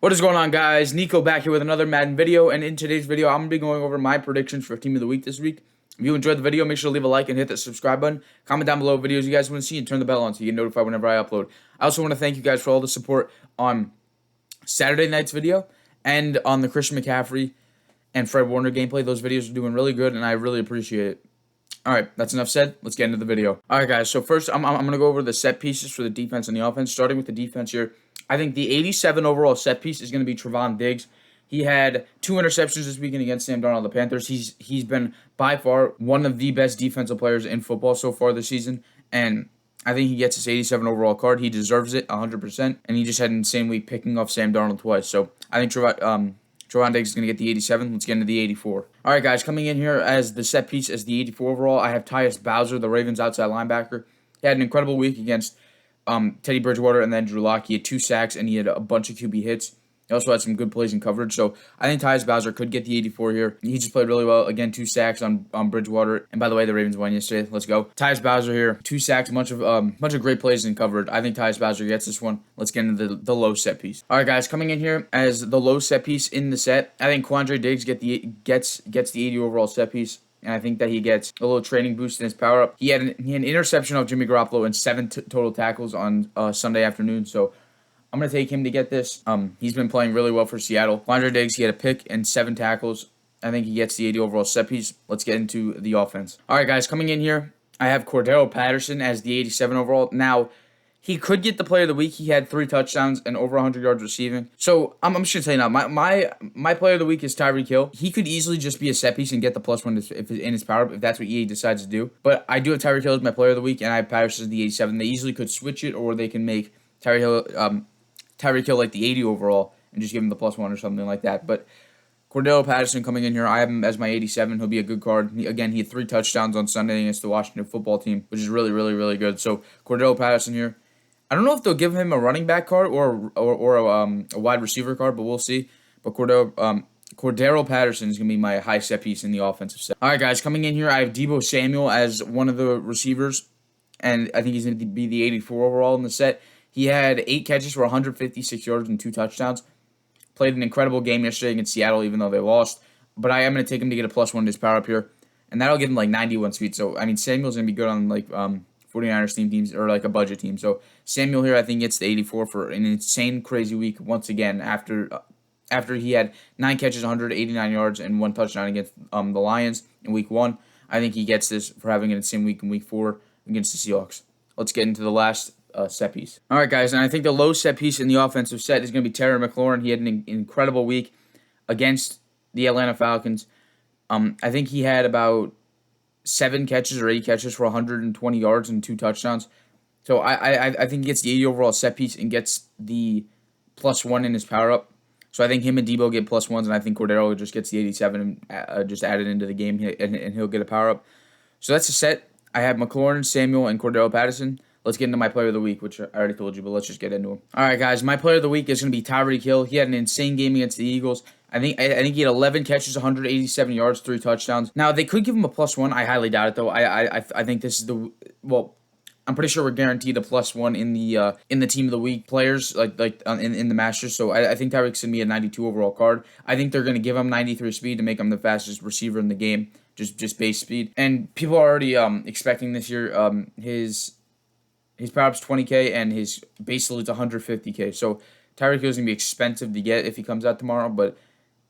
What is going on, guys? Niko back here with another Madden video, and in today's video, I'm going to be going over my predictions for Team of the Week this week. If you enjoyed the video, make sure to leave a like and hit that subscribe button. Comment down below videos you guys want to see and turn the bell on so you get notified whenever I upload. I also want to thank you guys for all the support on Saturday night's video and on the Christian McCaffrey and Fred Warner gameplay. Those videos are doing really good, and I really appreciate it. All right, that's enough said. Let's get into the video. All right, guys, so first I'm going to go over the set pieces for the defense and the offense, starting with the defense here. I think the 87 overall set piece is going to be Trevon Diggs. He had 2 interceptions this weekend against Sam Darnold, the Panthers. He's been by far one of the best defensive players in football so far this season, and I think he gets his 87 overall card. He deserves it 100%, and he just had an insane week picking off Sam Darnold twice. So I think Trevon Diggs is going to get the 87. Let's get into the 84. All right, guys, coming in here as the set piece as the 84 overall, I have Tyus Bowser, the Ravens outside linebacker. He had an incredible week against Teddy Bridgewater and then Drew Lock. He had 2 sacks and he had a bunch of QB hits. He also had some good plays in coverage. So I think Tyus Bowser could get the 84 here. He just played really well. Again, 2 sacks on Bridgewater. And by the way, the Ravens won yesterday. Let's go. Tyus Bowser here. 2 sacks, bunch of great plays in coverage. I think Tyus Bowser gets this one. Let's get into the low set piece. All right, guys, coming in here as the low set piece in the set, I think Quandre Diggs gets the 80 overall set piece. And I think that he gets a little training boost in his power up. He had an interception of Jimmy Garoppolo and 7 total tackles on Sunday afternoon. So I'm going to take him to get this. He's been playing really well for Seattle. Quandre Diggs, he had a pick and 7 tackles. I think he gets the 80 overall set piece. Let's get into the offense. All right, guys, coming in here, I have Cordero Patterson as the 87 overall. Now, he could get the player of the week. He had 3 touchdowns and over 100 yards receiving. So I'm just going to tell you now, my player of the week is Tyreek Hill. He could easily just be a set piece and get the +1 if in his power, if that's what EA decides to do. But I do have Tyreek Hill as my player of the week, and I have Patterson as the 87. They easily could switch it, or they can make Tyreek Hill like the 80 overall and just give him the +1 or something like that. But Cordero Patterson coming in here, I have him as my 87. He'll be a good card. He had 3 touchdowns on Sunday against the Washington football team, which is really, really, really good. So Cordero Patterson here. I don't know if they'll give him a running back card or a wide receiver card, but we'll see. But Cordero Patterson is going to be my high set piece in the offensive set. All right, guys, coming in here, I have Deebo Samuel as one of the receivers, and I think he's going to be the 84 overall in the set. He had 8 catches for 156 yards and 2 touchdowns. Played an incredible game yesterday against Seattle, even though they lost. But I am going to take him to get a +1 in his power up here, and that'll give him like 91 speed. So, I mean, Samuel's going to be good on like 49ers teams or like a budget team. So Samuel here, I think, gets the 84 for an insane, crazy week once again after he had 9 catches, 189 yards, and 1 touchdown against the Lions in week 1. I think he gets this for having an insane week in week 4 against the Seahawks. Let's get into the last set piece. All right, guys, and I think the low set piece in the offensive set is going to be Terry McLaurin. He had an incredible week against the Atlanta Falcons. I think he had about 7 catches or 8 catches for 120 yards and 2 touchdowns. So I think he gets the 80 overall set piece and gets the +1 in his power up. So I think him and Deebo get +1s, and I think Cordero just gets the 87 and just added into the game, and he'll get a power up. So that's a set. I have McLaurin, Samuel, and Cordero Patterson. Let's get into my player of the week, which I already told you, but let's just get into him. All right, guys, my player of the week is going to be Tyreek Hill. He had an insane game against the Eagles. I think he had 11 catches, 187 yards, 3 touchdowns. Now, they could give him a +1. I highly doubt it, though. I think this is I'm pretty sure we're guaranteed a +1 in the team of the week players, in the Masters. So I think Tyreek's going to be a 92 overall card. I think they're going to give him 93 speed to make him the fastest receiver in the game, just base speed. And people are already expecting this year his power up's 20K and his base load's 150K. So Tyreek Hill's going to be expensive to get if he comes out tomorrow, but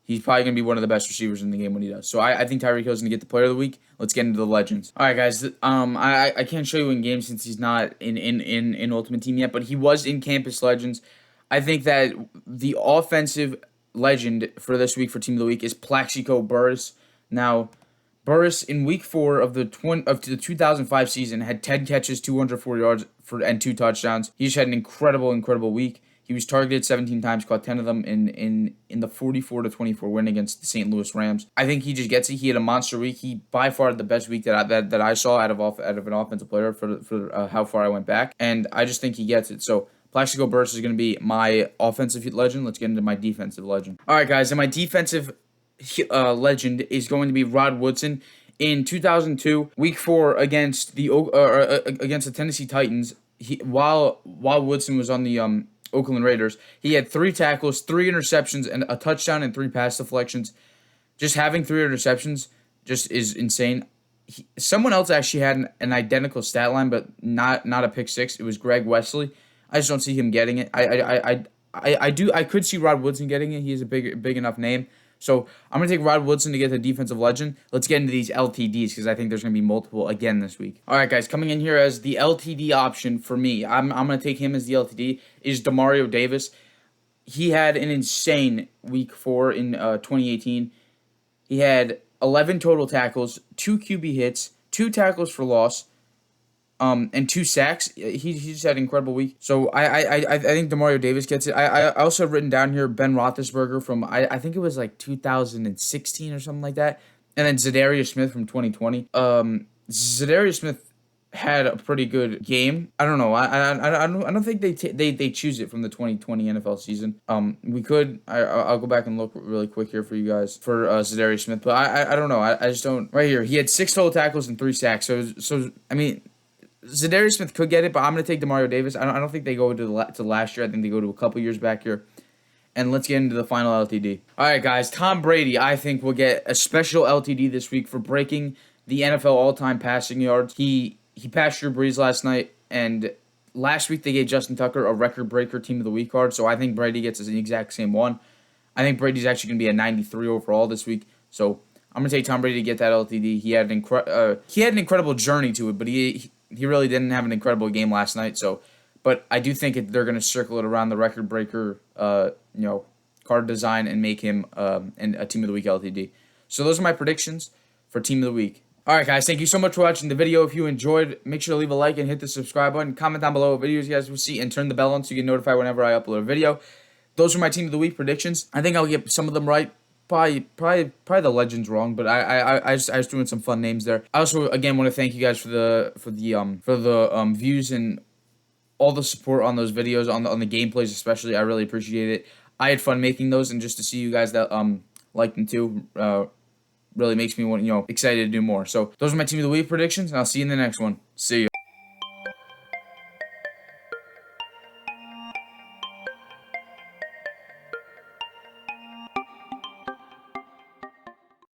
he's probably going to be one of the best receivers in the game when he does. So I think Tyreek Hill's going to get the player of the week. Let's get into the legends. All right, guys. I can't show you in game since he's not in Ultimate Team yet, but he was in Campus Legends. I think that the offensive legend for this week for Team of the Week is Plaxico Burress. Now, Burress in week 4 of the 2005 season had 10 catches, 204 yards and 2 touchdowns. He just had an incredible week. He was targeted 17 times, caught 10 of them in the 44-24 win against the St. Louis Rams. I think he just gets it. He had a monster week. He by far the best week that I saw out of an offensive player for how far I went back, and I just think he gets it. So Plaxico Burress is going to be my offensive legend. Let's get into my defensive legend. All right, guys, and my defensive legend is going to be Rod Woodson. In 2002, Week 4 against the Tennessee Titans, while Woodson was on the Oakland Raiders. He had 3 tackles, 3 interceptions, and a touchdown and 3 pass deflections. Just having 3 interceptions just is insane. Someone else actually had an identical stat line, but not a pick six. It was Greg Wesley. I just don't see him getting it. I could see Rod Woodson getting it. He is a big enough name. So I'm gonna take Rod Woodson to get the defensive legend. Let's get into these LTDs because I think there's gonna be multiple again this week. All right, guys, coming in here as the LTD option for me, I'm gonna take him as the LTD is Demario Davis. He had an insane week 4 in 2018. He had 11 total tackles, 2 QB hits, 2 tackles for loss, and 2 sacks. He just had an incredible week. So I think Demario Davis gets it. I also have written down here Ben Roethlisberger from I think it was like 2016 or something like that, and then Zadarius Smith from 2020. Zadarius Smith had a pretty good game. I don't know. I don't think they choose it from the 2020 NFL season. We could. I'll go back and look really quick here for you guys for Zadarius Smith, but I don't know. I just don't. Right here, he had 6 total tackles and 3 sacks. So I mean, Zadarius Smith could get it, but I'm gonna take Demario Davis. I don't think they go to last year. I think they go to a couple years back here. And let's get into the final LTD. All right, guys. Tom Brady, I think, will get a special LTD this week for breaking the NFL all-time passing yards. He passed Drew Brees last night, and last week they gave Justin Tucker a record breaker team of the week card, so I think Brady gets the exact same one. I think Brady's actually going to be a 93 overall this week, so I'm going to take Tom Brady to get that LTD. He had an incredible journey to it, but he really didn't have an incredible game last night, but I do think they're going to circle it around the record breaker card design and make him a team of the week LTD. So those are my predictions for team of the week. All right, guys, thank you so much for watching the video. If you enjoyed, make sure to leave a like and hit the subscribe button. Comment down below what videos you guys will see and turn the bell on so you get notified whenever I upload a video. Those are my team of the week predictions. I think I'll get some of them right. Probably the legends wrong, but I was doing some fun names there. I also again want to thank you guys for the views and all the support on those videos on the gameplays especially. I really appreciate it. I had fun making those, and just to see you guys that like them too really makes me excited to do more. So those are my team of the week predictions, and I'll see you in the next one. See you.